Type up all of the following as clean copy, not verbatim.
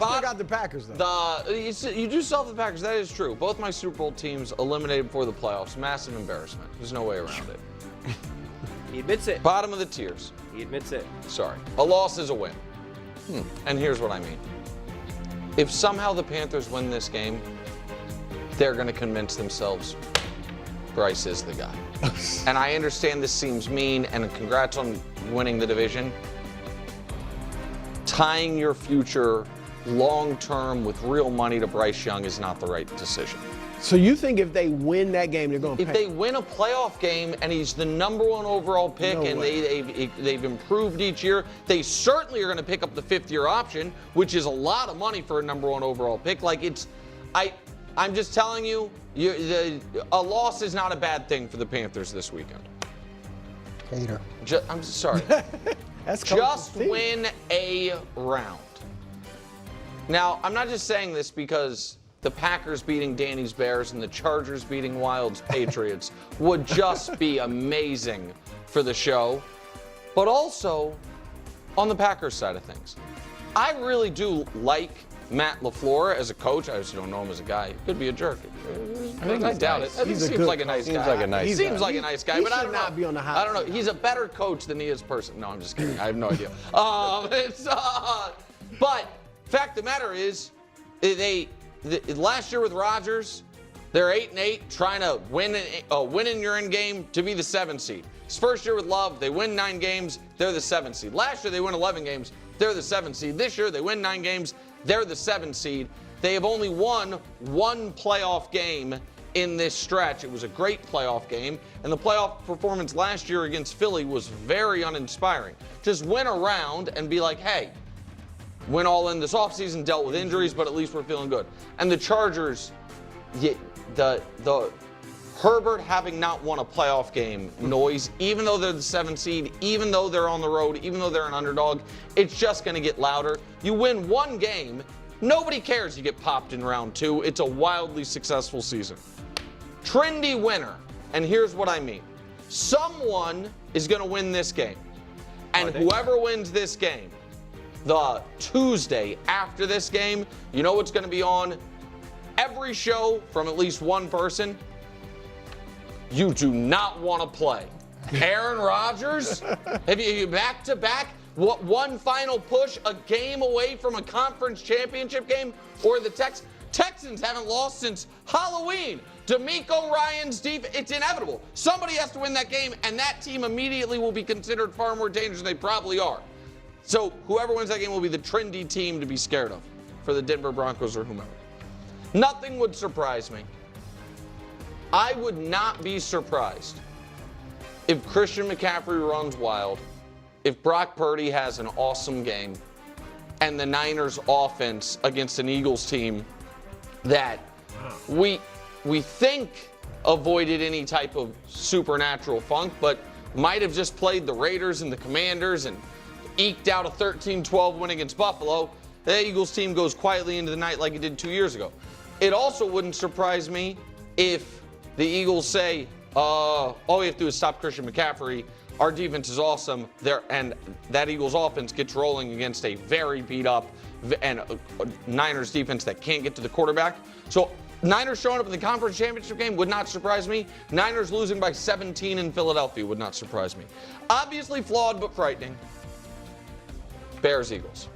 I still got the Packers, though. You do still have the Packers. That is true. Both my Super Bowl teams eliminated before the playoffs. Massive embarrassment. There's no way around it. He admits it. Bottom of the tiers. He admits it. Sorry. A loss is a win. And here's what I mean. If somehow the Panthers win this game, they're going to convince themselves Bryce is the guy. And I understand this seems mean, and congrats on winning the division. Tying your future long-term with real money to Bryce Young is not the right decision. So you think if they win that game, they're going to If they win a playoff game and he's the number 1 overall pick and they've improved each year, they certainly are going to pick up the 5th-year option, which is a lot of money for a number 1 overall pick. I'm just telling you, a loss is not a bad thing for the Panthers this weekend. Hater. I'm sorry. Just win a round. Now, I'm not just saying this because the Packers beating Danny's Bears and the Chargers beating Wild's Patriots would just be amazing for the show, but also on the Packers side of things. I really do like Matt LaFleur as a coach. I just don't know him as a guy. He could be a jerk. I doubt it. I think he seems like a nice guy. He seems like a nice guy, but I don't know. Be on the hot I don't know. He's a better coach than he is person. No, I'm just kidding. I have no idea. But fact of the matter is, last year with Rodgers, they're 8-8, trying to win in your end game to be the 7th seed. His first year with Love, they win 9 games, they're the 7th seed. Last year they win 11 games, they're the 7th seed. This year they win 9 games, they're the 7th seed. They have only won 1 playoff game in this stretch. It was a great playoff game, and the playoff performance last year against Philly was very uninspiring. Just win a round and be like, hey, went all in this offseason, dealt with injuries, but at least we're feeling good. And the Chargers, the Herbert having not won a playoff game noise, even though they're the 7th seed, even though they're on the road, even though they're an underdog, it's just going to get louder. You win 1 game, nobody cares you get popped in round 2. It's a wildly successful season. Trendy winner, and here's what I mean. Someone is going to win this game, and whoever wins this game, the Tuesday after this game, you know what's going to be on every show from at least one person? You do not want to play. Aaron Rodgers? Have you back-to-back? What, one final push, a game away from a conference championship game? Or the Texans haven't lost since Halloween. DeMeco Ryans' defense, it's inevitable. Somebody has to win that game, and that team immediately will be considered far more dangerous than they probably are. So whoever wins that game will be the trendy team to be scared of for the Denver Broncos or whomever. Nothing would surprise me. I would not be surprised if Christian McCaffrey runs wild, if Brock Purdy has an awesome game, and the Niners offense against an Eagles team that we think avoided any type of supernatural funk, but might have just played the Raiders and the Commanders and eked out a 13-12 win against Buffalo. The Eagles team goes quietly into the night like it did 2 years ago. It also wouldn't surprise me if the Eagles say, all we have to do is stop Christian McCaffrey. Our defense is awesome. And that Eagles offense gets rolling against a very beat-up and Niners defense that can't get to the quarterback. So Niners showing up in the conference championship game would not surprise me. Niners losing by 17 in Philadelphia would not surprise me. Obviously flawed but frightening. Bears-Eagles.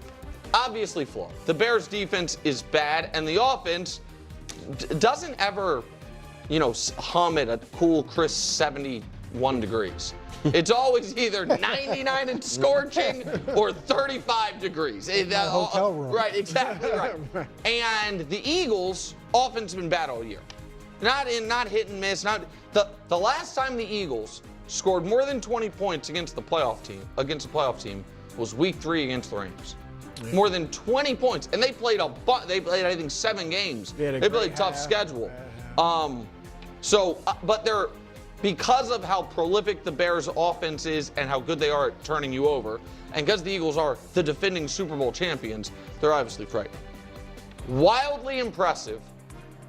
Obviously flawed. The Bears defense is bad, and the offense doesn't ever, hum at a cool, crisp 71 degrees. It's always either 99 and scorching or 35 degrees. Hotel room. Right, exactly right. And the Eagles' offense has been bad all year. Not hit and miss. The last time the Eagles scored more than 20 points against a playoff team was Week 3 against the Rams. Yeah. More than 20 points, and they played I think 7 games. They played a tough schedule. But they're, because of how prolific the Bears offense is and how good they are at turning you over, and because the Eagles are the defending Super Bowl champions, they're obviously frightening. Wildly impressive,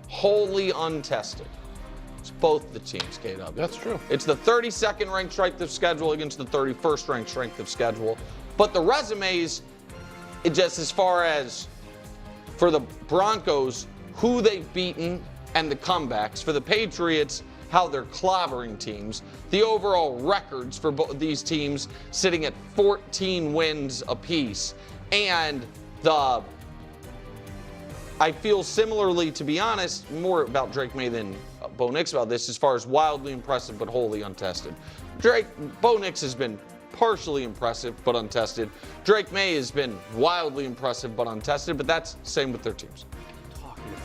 wholly untested. It's both the teams, KW. That's true. It's the 32nd ranked strength of schedule against the 31st ranked strength of schedule. But the resumes, just as far as For the Broncos, who they've beaten and the comebacks. For the Patriots, how they're clobbering teams. The overall records for both these teams sitting at 14 wins apiece. And I feel similarly, to be honest, more about Drake May than Bo Nix about this, as far as wildly impressive but wholly untested. Bo Nix has been partially impressive but untested. Drake May has been wildly impressive but untested, but that's the same with their teams.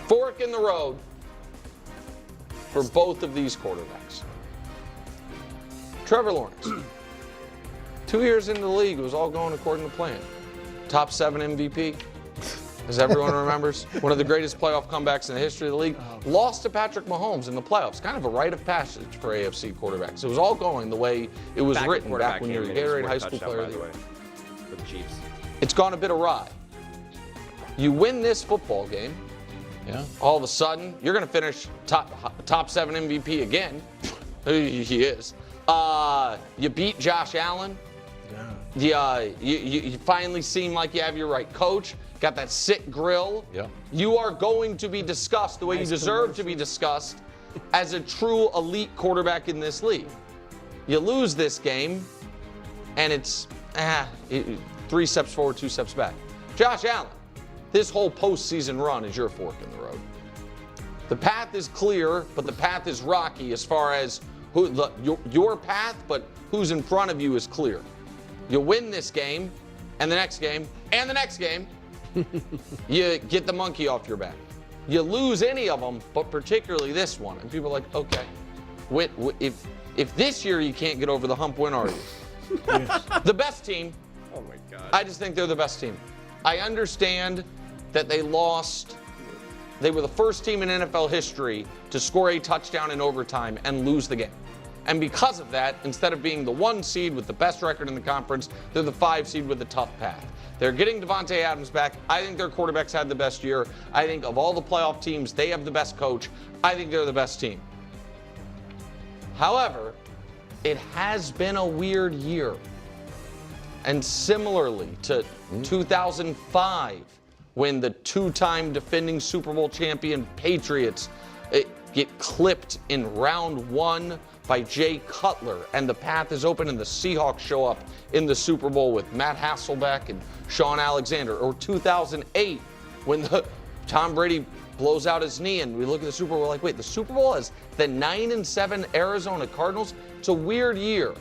Fork in the road for both of these quarterbacks. Trevor Lawrence. 2 years into the league, it was all going according to plan. Top 7 MVP, as everyone remembers. One of the greatest playoff comebacks in the history of the league. Lost to Patrick Mahomes in the playoffs. Kind of a rite of passage for AFC quarterbacks. It was all going the way it was written back when you were a Gatorade High School Player of the Year. For the Chiefs. It's gone a bit awry. You win this football game, all of a sudden, you're going to finish top 7 MVP again. He is. You beat Josh Allen. You finally seem like you have your right coach. Got that sick grill. Yeah. You are going to be discussed the way you deserve to be discussed as a true elite quarterback in this league. You lose this game, and it's 3 steps forward, 2 steps back. Josh Allen, this whole postseason run is your fork in the road. The path is clear, but the path is rocky as far as your path, but who's in front of you is clear. You win this game, and the next game, and the next game, you get the monkey off your back. You lose any of them, but particularly this one. And people are like, okay, if this year you can't get over the hump, when are you? The best team. Oh my God. I just think they're the best team. I understand that they lost. They were the first team in NFL history to score a touchdown in overtime and lose the game. And because of that, instead of being the 1 seed with the best record in the conference, they're the 5 seed with a tough path. They're getting Devontae Adams back. I think their quarterbacks had the best year. I think of all the playoff teams, they have the best coach. I think they're the best team. However, it has been a weird year. And similarly to 2005, when the 2-time defending Super Bowl champion Patriots get clipped in round 1 by Jay Cutler, and the path is open, and the Seahawks show up in the Super Bowl with Matt Hasselbeck and Sean Alexander. Or 2008, when Tom Brady blows out his knee, and we look at the Super Bowl, we're like, wait, the Super Bowl has the 9-7 Arizona Cardinals? It's a weird year.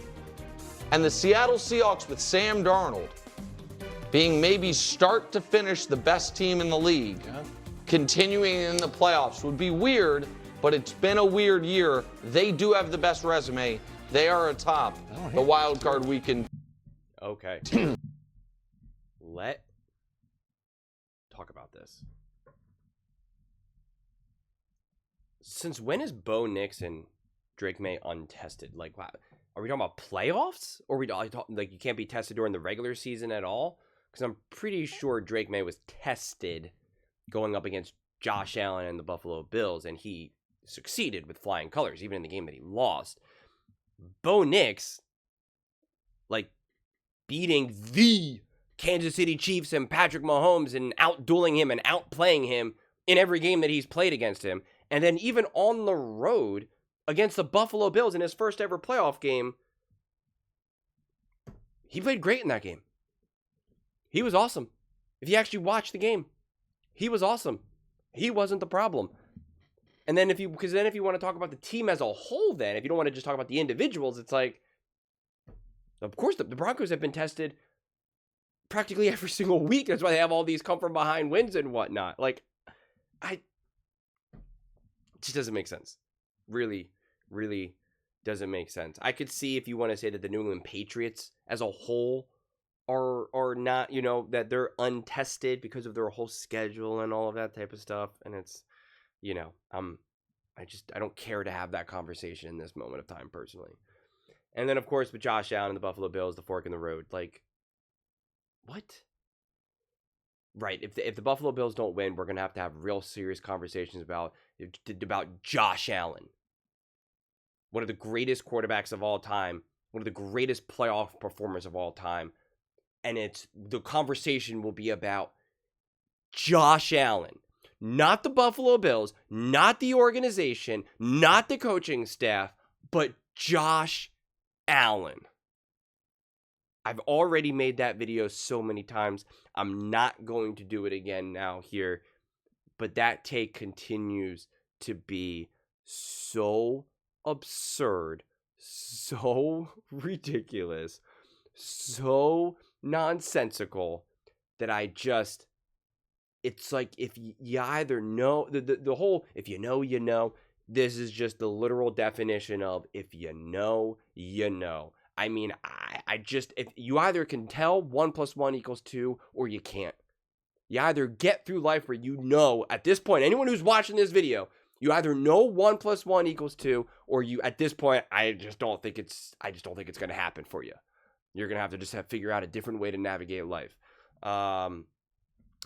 And the Seattle Seahawks with Sam Darnold being maybe start to finish the best team in the league, continuing in the playoffs would be weird, but it's been a weird year. They do have the best resume. They are atop the wild card weekend. Okay. Let's talk about this. Since when is Bo Nix and Drake May untested? Like, wow. Are we talking about playoffs? Or are we talking, like, you can't be tested during the regular season at all? Because I'm pretty sure Drake May was tested going up against Josh Allen and the Buffalo Bills, and he succeeded with flying colors, even in the game that he lost. Bo Nix, like, beating the Kansas City Chiefs and Patrick Mahomes and outdueling him and outplaying him in every game that he's played against him. And then even on the road against the Buffalo Bills in his first ever playoff game, he played great in that game. He was awesome. If you actually watch the game, he was awesome. He wasn't the problem. And then if you want to talk about the team as a whole, then if you don't want to just talk about the individuals, it's like, of course, the Broncos have been tested practically every single week. That's why they have all these come from behind wins and whatnot. Like, it just doesn't make sense. Really, really doesn't make sense. I could see if you want to say that the New England Patriots as a whole are not, that they're untested because of their whole schedule and all of that type of stuff. And it's, I don't care to have that conversation in this moment of time personally. And then, of course, with Josh Allen and the Buffalo Bills, the fork in the road. Like, what? Right. If the Buffalo Bills don't win, we're going to have real serious conversations about Josh Allen. One of the greatest quarterbacks of all time. One of the greatest playoff performers of all time. And the conversation will be about Josh Allen. Not the Buffalo Bills, not the organization, not the coaching staff, but Josh Allen. I've already made that video so many times. I'm not going to do it again now here. But that take continues to be so absurd, so ridiculous, so nonsensical that it's like if you either know, the whole, if you know, you know, this is just the literal definition of if you know, you know. I mean, if you either can tell 1 + 1 = 2 or you can't. You either get through life where you know, at this point, anyone who's watching this video, you either know 1 + 1 = 2, or you, at this point, I just don't think it's going to happen for you. You're going to have to just figure out a different way to navigate life. And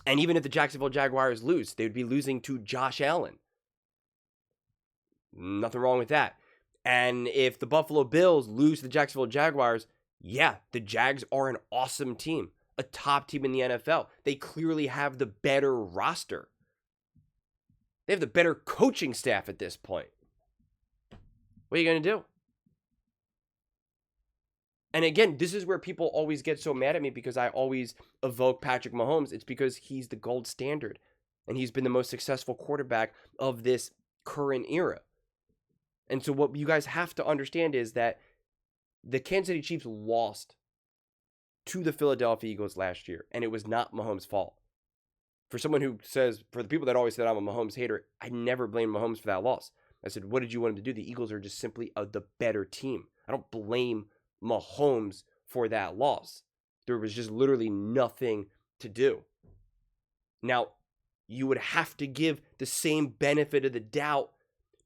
even if the Jacksonville Jaguars lose, they would be losing to Josh Allen. Nothing wrong with that. And if the Buffalo Bills lose to the Jacksonville Jaguars, yeah, the Jags are an awesome team. A top team in the NFL. They clearly have the better roster. They have the better coaching staff at this point. What are you going to do? And again, this is where people always get so mad at me because I always evoke Patrick Mahomes. It's because he's the gold standard. And he's been the most successful quarterback of this current era. And so what you guys have to understand is that the Kansas City Chiefs lost to the Philadelphia Eagles last year, and it was not Mahomes' fault. For someone who says, for the people that always said I'm a Mahomes hater, I never blame Mahomes for that loss. I said, what did you want him to do? The Eagles are just simply the better team. I don't blame Mahomes for that loss. There was just literally nothing to do. Now, you would have to give the same benefit of the doubt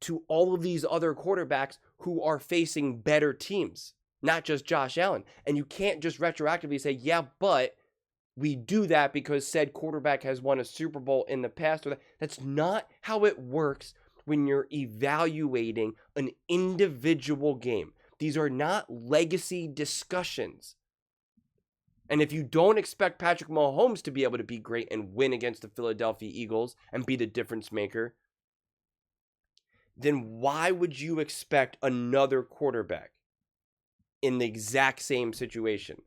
to all of these other quarterbacks who are facing better teams, not just Josh Allen. And you can't just retroactively say, yeah, but we do that because said quarterback has won a Super Bowl in the past. That's not how it works when you're evaluating an individual game. These are not legacy discussions. And if you don't expect Patrick Mahomes to be able to be great and win against the Philadelphia Eagles and be the difference maker, then why would you expect another quarterback in the exact same situation?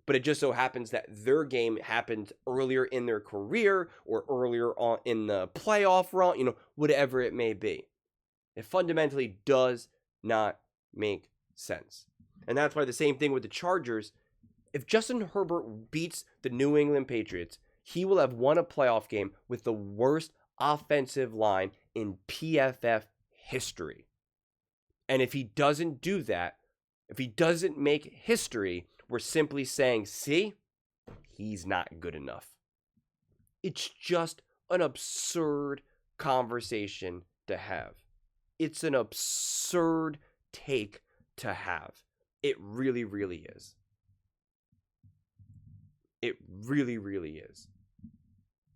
But it just so happens that their game happened earlier in their career or earlier on in the playoff run, whatever it may be. It fundamentally does not make sense. And that's why the same thing with the Chargers. If Justin Herbert beats the New England Patriots, he will have won a playoff game with the worst offensive line in PFF history. And if he doesn't do that, if he doesn't make history, we're simply saying, see, he's not good enough. It's just an absurd conversation to have. It's an absurd take to have. It really, really is. It really, really is.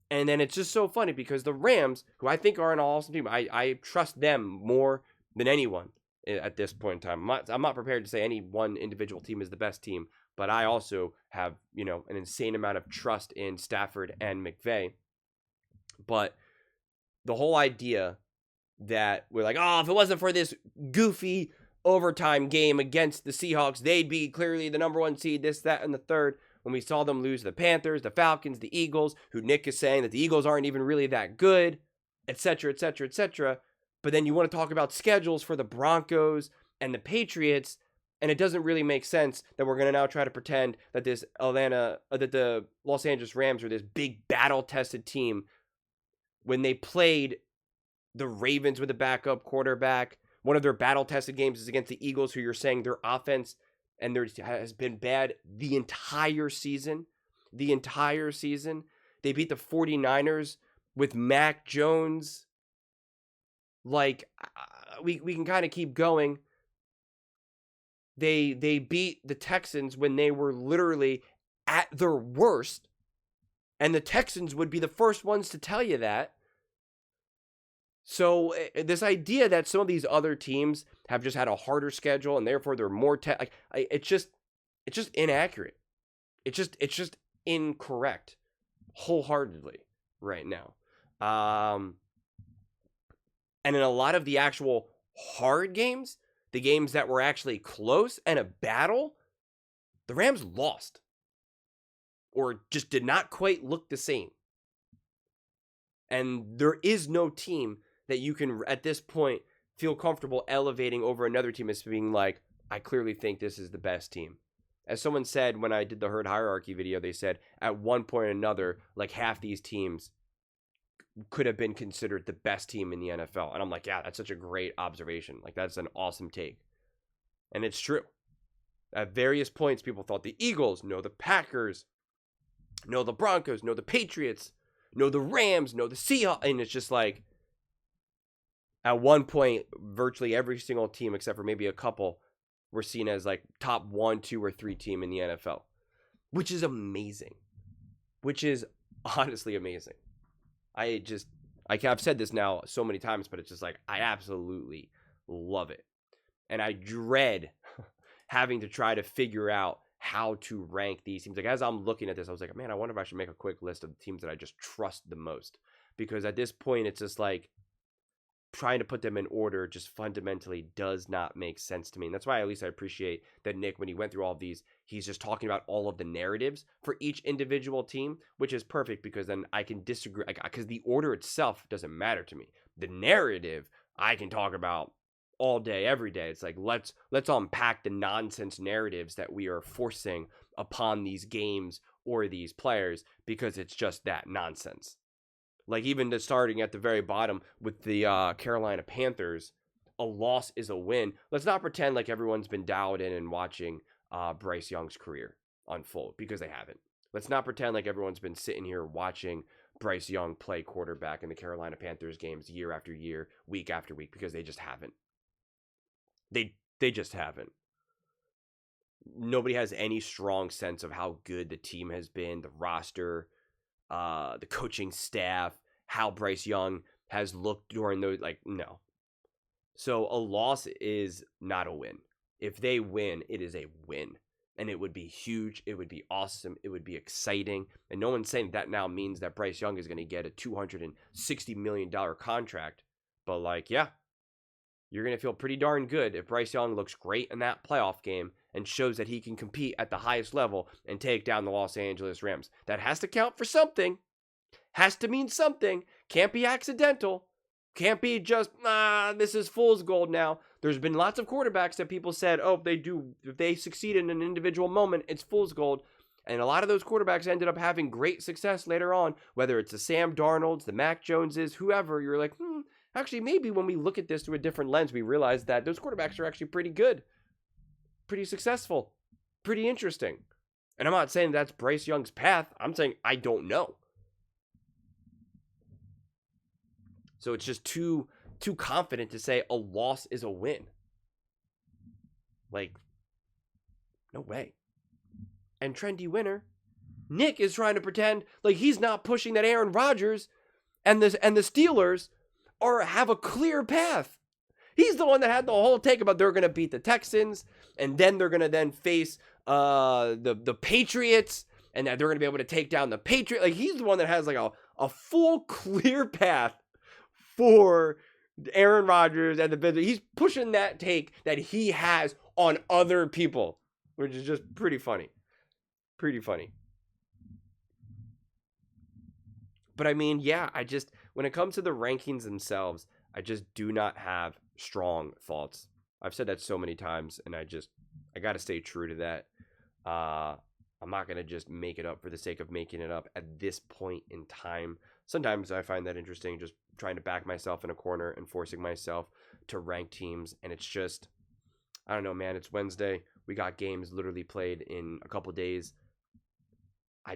And then it's just so funny because the Rams, who I think are an awesome team, I trust them more than anyone at this point in time. I'm not prepared to say any one individual team is the best team, but I also have, an insane amount of trust in Stafford and McVay. But the whole idea that we're like, if it wasn't for this goofy overtime game against the Seahawks, they'd be clearly the number one seed, this, that, and the third. When we saw them lose the Panthers, the Falcons, the Eagles, who Nick is saying that the Eagles aren't even really that good, etc., etc., etc. But then you want to talk about schedules for the Broncos and the Patriots, and it doesn't really make sense that we're going to now try to pretend that that the Los Angeles Rams are this big battle-tested team when they played the Ravens with a backup quarterback. One of their battle-tested games is against the Eagles, who you're saying their offense and there has been bad the entire season. The entire season. They beat the 49ers with Mac Jones. Like, we can kind of keep going. They beat the Texans when they were literally at their worst. And the Texans would be the first ones to tell you that. So this idea that some of these other teams have just had a harder schedule and therefore they're more it's just inaccurate. It's just incorrect, wholeheartedly. right now. And in a lot of the actual hard games, the games that were actually close and a battle, the Rams lost. Or just did not quite look the same. And there is no team that you can, at this point, feel comfortable elevating over another team as being like, I clearly think this is the best team. As someone said when I did the herd hierarchy video, they said at one point or another, like half these teams could have been considered the best team in the NFL. And I'm like, yeah, that's such a great observation. Like, that's an awesome take. And it's true. At various points, people thought the Eagles, no, the Packers, no, the Broncos, no, the Patriots, no, the Rams, no, the Seahawks. And it's just like, at one point, virtually every single team, except for maybe a couple, were seen as like top 1, 2, or 3 team in the NFL, which is amazing. Which is honestly amazing. I've said this now so many times, but it's just like, I absolutely love it. And I dread having to try to figure out how to rank these teams. Like, as I'm looking at this, I was like, man, I wonder if I should make a quick list of the teams that I just trust the most. Because at this point, it's just like, trying to put them in order just fundamentally does not make sense to me. And that's why at least I appreciate that Nick, when he went through all of these, he's just talking about all of the narratives for each individual team, which is perfect because then I can disagree, because the order itself doesn't matter to me. The narrative I can talk about all day, every day. It's like, let's unpack the nonsense narratives that we are forcing upon these games or these players, because it's just that nonsense. Like, even starting at the very bottom with the Carolina Panthers, a loss is a win. Let's not pretend like everyone's been dialed in and watching Bryce Young's career unfold, because they haven't. Let's not pretend like everyone's been sitting here watching Bryce Young play quarterback in the Carolina Panthers games year after year, week after week, because they just haven't. They just haven't. Nobody has any strong sense of how good the team has been, the roster, the coaching staff, how Bryce Young has looked during those, like, no. So a loss is not a win. If they win, it is a win. And it would be huge. It would be awesome. It would be exciting. And no one's saying that now means that Bryce Young is going to get a $260 million contract. But, like, yeah, you're going to feel pretty darn good if Bryce Young looks great in that playoff game and shows that he can compete at the highest level and take down the Los Angeles Rams. That has to count for something. Has to mean something. Can't be accidental. Can't be just, this is fool's gold now. There's been lots of quarterbacks that people said, oh, if they succeed in an individual moment, it's fool's gold. And a lot of those quarterbacks ended up having great success later on, whether it's the Sam Darnolds, the Mac Joneses, whoever. You're like, actually, maybe when we look at this through a different lens, we realize that those quarterbacks are actually pretty good, pretty successful, pretty interesting. And I'm not saying that's Bryce Young's path. I'm saying I don't know. So it's just too confident to say a loss is a win. Like, no way. And trendy winner, Nick is trying to pretend like he's not pushing that Aaron Rodgers and the Steelers have a clear path. He's the one that had the whole take about they're going to beat the Texans, and then they're going to then face the Patriots, and that they're going to be able to take down the Patriots. Like, he's the one that has like a full clear path for Aaron Rodgers and the business. He's pushing that take that he has on other people, which is just pretty funny. Pretty funny. But I mean, yeah, when it comes to the rankings themselves, I just do not have strong thoughts. I've said that so many times, and I got to stay true to that. I'm not going to just make it up for the sake of making it up at this point in time. Sometimes I find that interesting, just trying to back myself in a corner and forcing myself to rank teams. And it's just, I don't know, man. It's Wednesday. We got games literally played in a couple days. I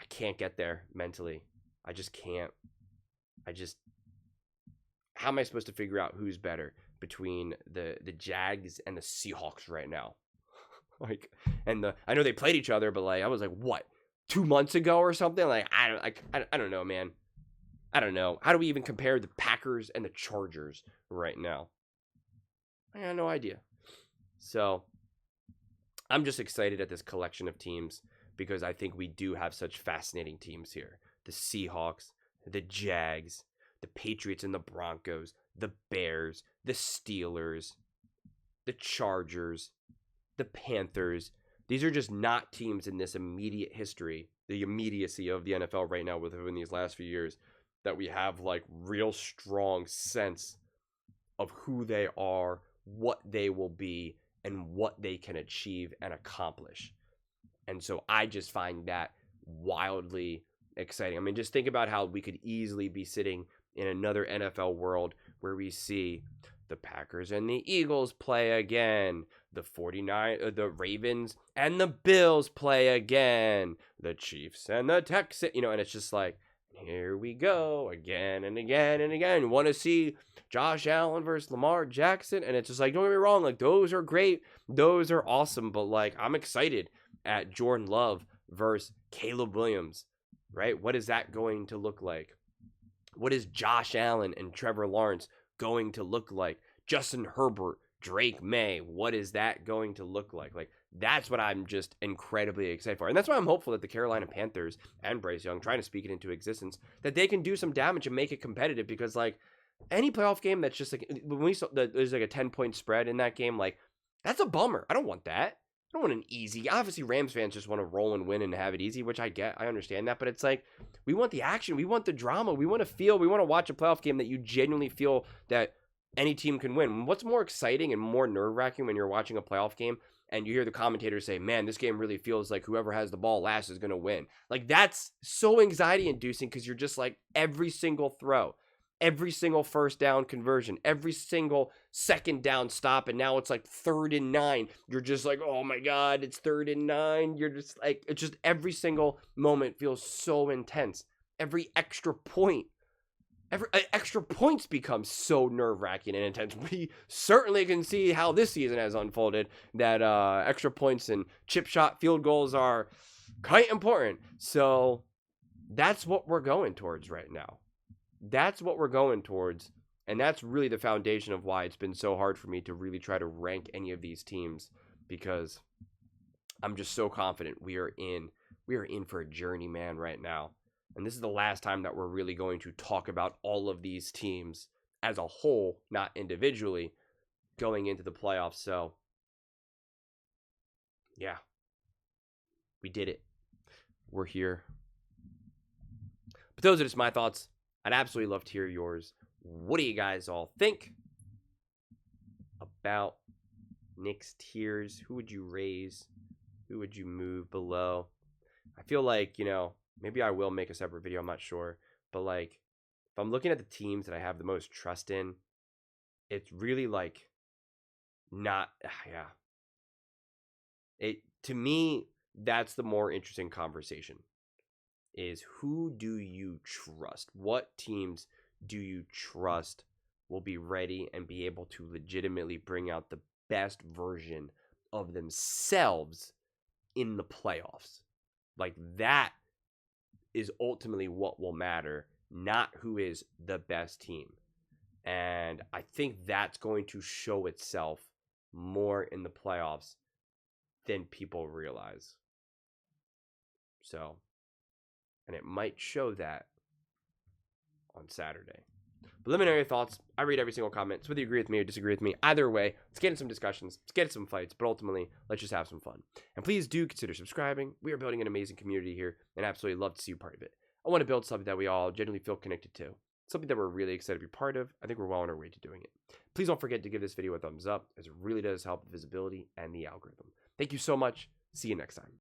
can't get there mentally. I just can't. How am I supposed to figure out who's better between the Jags and the Seahawks right now? I know they played each other, but like, I was like, what, 2 months ago or something? Like, I don't know, man. I don't know. How do we even compare the Packers and the Chargers right now? I have no idea. So I'm just excited at this collection of teams because I think we do have such fascinating teams here. The Seahawks, the Jags, the Patriots and the Broncos, the Bears, the Steelers, the Chargers, the Panthers. These are just not teams in this immediate history, the immediacy of the NFL right now within these last few years, that we have like real strong sense of who they are, what they will be, and what they can achieve and accomplish. And so I just find that wildly exciting. I mean, just think about how we could easily be sitting in another NFL world where we see the Packers and the Eagles play again, the Ravens and the Bills play again, the Chiefs and the Texans, and it's just like, here we go again and again and again. Want to see Josh Allen versus Lamar Jackson? And it's just like, don't get me wrong, like those are great, those are awesome, but like I'm excited at Jordan Love versus Caleb Williams, right? What is that going to look like? What is Josh Allen and Trevor Lawrence going to look like? Justin Herbert, Drake May, what is that going to look like? Like, that's what I'm just incredibly excited for. And that's why I'm hopeful that the Carolina Panthers and Bryce Young, trying to speak it into existence, that they can do some damage and make it competitive, because like any playoff game that's just like, when we saw there's like a 10-point spread in that game, like that's a bummer. I don't want that. I don't want an easy. Obviously, Rams fans just want to roll and win and have it easy, which I get. I understand that. But it's like, we want the action. We want the drama. We want to watch a playoff game that you genuinely feel that any team can win. What's more exciting and more nerve-wracking when you're watching a playoff game and you hear the commentators say, man, this game really feels like whoever has the ball last is going to win. Like, that's so anxiety-inducing, because you're just like, every single throw, every single first down conversion, every single second down stop, and now it's like 3rd and 9. You're just like, oh my God, it's 3rd and 9. You're just like, it's just every single moment feels so intense. Every extra point. Extra points become so nerve-wracking and intense. We certainly can see how this season has unfolded, that extra points and chip shot field goals are quite important. So that's what we're going towards right now. That's what we're going towards. And that's really the foundation of why it's been so hard for me to really try to rank any of these teams, because I'm just so confident we are in for a journey, man, right now. And this is the last time that we're really going to talk about all of these teams as a whole, not individually, going into the playoffs. So, yeah, we did it. We're here. But those are just my thoughts. I'd absolutely love to hear yours. What do you guys all think about Nick's tiers? Who would you raise? Who would you move below? I feel like, maybe I will make a separate video, I'm not sure. But like, if I'm looking at the teams that I have the most trust in, it's really like not, to me, that's the more interesting conversation, is who do you trust? What teams do you trust will be ready and be able to legitimately bring out the best version of themselves in the playoffs? Like, that is ultimately what will matter, not who is the best team. And I think that's going to show itself more in the playoffs than people realize. So, and it might show that on Saturday. But let me know your thoughts. I read every single comment. So whether you agree with me or disagree with me, either way, let's get in some discussions, let's get in some fights, but ultimately, let's just have some fun. And please do consider subscribing. We are building an amazing community here, and absolutely love to see you part of it. I want to build something that we all genuinely feel connected to, something that we're really excited to be part of. I think we're well on our way to doing it. Please don't forget to give this video a thumbs up, as it really does help the visibility and the algorithm. Thank you so much. See you next time.